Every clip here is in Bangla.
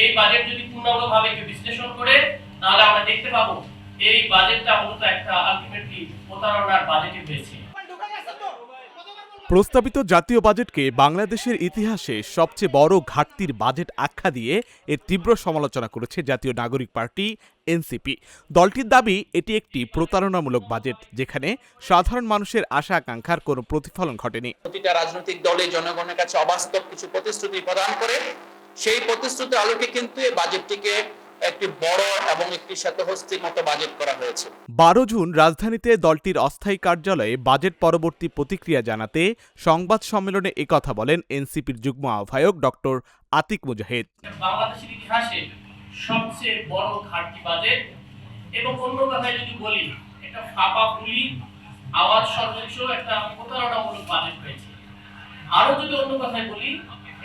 এই বাজেট যদি পূর্ণাঙ্গভাবে বিশ্লেষণ করে তাহলে আমরা দেখতে পাবো এই বাজেটটা মূলত একটা আলটিমেটলি প্রতারণার বাজেটই হয়েছে। প্রস্তাবিত জাতীয় বাজেটকে বাংলাদেশের ইতিহাসে সবচেয়ে বড় ঘাটতির বাজেট আখ্যা দিয়ে এর তীব্র সমালোচনা করেছে জাতীয় নাগরিক পার্টি এনসিপি। দলটির দাবি এটি একটি প্রতারণামূলক বাজেট, যেখানে সাধারণ মানুষের আশা আকাঙ্ক্ষার কোনো প্রতিফলন ঘটেনি। প্রতিটা রাজনৈতিক দলে জনগণের কাছে অবাস্তব কিছু প্রতিশ্রুতি প্রদান করে সেই প্রতিশ্রুতির আলোকে কিন্তু এই বাজেটটিকে একটি বড় এবং একটি শতহস্তির মতো বাজেট করা হয়েছে। 12 জুন রাজধানীতে দলটির অস্থায়ী কার্যালয়ে বাজেট পরবর্তী প্রতিক্রিয়া জানাতে সংবাদ সম্মেলনে একথা বলেন এনসিপির যুগ্ম আহ্বায়ক ডক্টর আতিক মুজাহিদ। বাংলাদেশের ইতিহাসে সবচেয়ে বড় ঘাটতি বাজেট, এবং অন্য কথায় যদি বলি একটা ফাঁপা পুলি আওয়াজ সর্বোচ্চ একটা প্রতারণামূলক বাজেট হয়েছে। আরো যদি অন্য কথায় বলি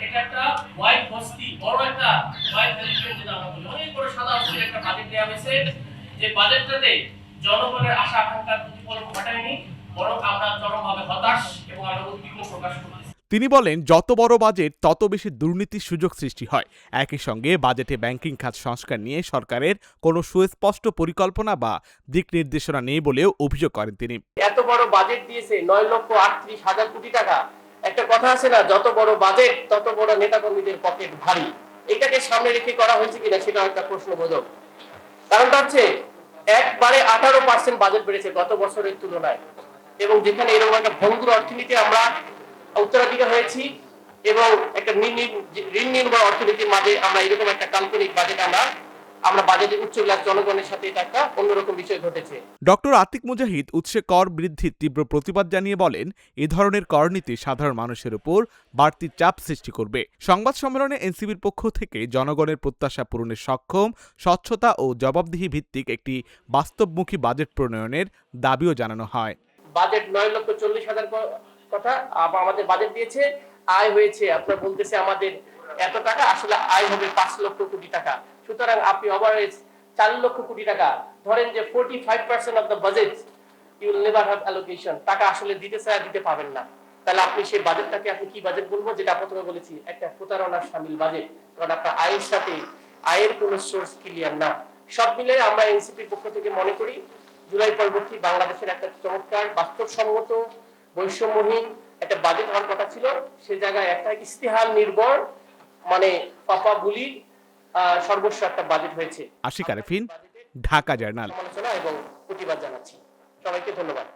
এটা একটা হোয়াইট বস্তি, বড় একটা হোয়াইট এলিফ্যান্ট যেটা আমরা বলি, অনেক বড় সাদা অক্ষরে একটা বাজেট দেওয়া হয়েছে, যে বাজেটটাতে জনগণের আশা আকাঙ্ক্ষার প্রতিফলন ঘটায়নি, বরং আমরা চরমভাবে হতাশ এবং আমরা উদ্বিগ্ন প্রকাশ করতেছি। তিনি বলেন, যত বড় বাজেট তত বেশি দুর্নীতির সুযোগ সৃষ্টি হয়। একই সঙ্গে বাজেটে ব্যাংকিং খাত সংস্কার নিয়ে সরকারের কোনো সুস্পষ্ট পরিকল্পনা বা দিক নির্দেশনা নেই বলেও অভিযোগ করেন তিনি। এত বড় বাজেট দিয়েছে 9,38,000 কোটি টাকা। একটা কথা আছে না, যত বড় বাজেট তত বড় নেতাকর্মীদের পকেট ভারী। এটাকে সামনে রেখে করা হয়েছে কিনা সেটা একটা প্রশ্নবোধক। কারণটা হচ্ছে একবারে 18% বাজেট বেড়েছে গত বছরের তুলনায়, এবং যেখানে এরকম একটা ভঙ্গুর অর্থনীতি আমরা উত্তরাধিকার হয়েছি এবং একটা ঋণ নির্ভর অর্থনীতির মাঝে আমরা এরকম একটা কাল্পনিক বাজেট আমরা বাজেটের উচ্চবিলাস জনগণের সাথে এটা একটা অন্যরকম বিষয় ঘটেছে। ডক্টর আতিক মুজাহিদ উৎসে কর বৃদ্ধির তীব্র প্রতিবাদ জানিয়ে বলেন, এ ধরনের কর নীতি সাধারণ মানুষের উপর বাড়তি চাপ সৃষ্টি করবে। সংবাদ সম্মেলনে এনসিপির পক্ষ থেকে জনগণের প্রত্যাশা পূরণে সক্ষম, স্বচ্ছতা ও জবাবদিহি ভিত্তিক একটি বাস্তবমুখী বাজেট প্রণয়নের দাবিও জানানো হয়। বাজেট 9,40,000 কথা আমাদের বাজেট দিয়েছে, আয় হয়েছে আপনারা বলতেছে আমাদের এত টাকা, আসলে আয় হবে 5 লক্ষ কোটি টাকা। সুতরাং আপনি ওভারেজ 4 লক্ষ কোটি টাকা ধরেন যে 45% of the budget you will never have allocation, টাকা আসলে দিতে চায় দিতে পাবেন না। তাহলে আপনি সেই বাজেটটাকে আপনি কি বাজেট বলবো, যেটা প্রথমে বলেছি একটা প্রতারণার শামিল বাজেট, কারণ আপনার আয়ের সাথে আয়ের কোনো সোর্স ক্লিয়ার না। সব মিলে আমরা এনসিপির পক্ষ থেকে মনে করি জুলাই পরবর্তী বাংলাদেশের একটা চমৎকার বাস্তবসম্মত বৈষম্যহীন একটা বাজেট হওয়ার কথা ছিল, সে জায়গায় একটা ইস্তেহার নির্ভর মানে পাপা বুলি সর্বস্ব একটা বাজেট হয়েছে। আশিক আরেফিন, ঢাকা জার্নাল। সমালোচনা এবং প্রতিবাদ জানাচ্ছি। সবাইকে ধন্যবাদ।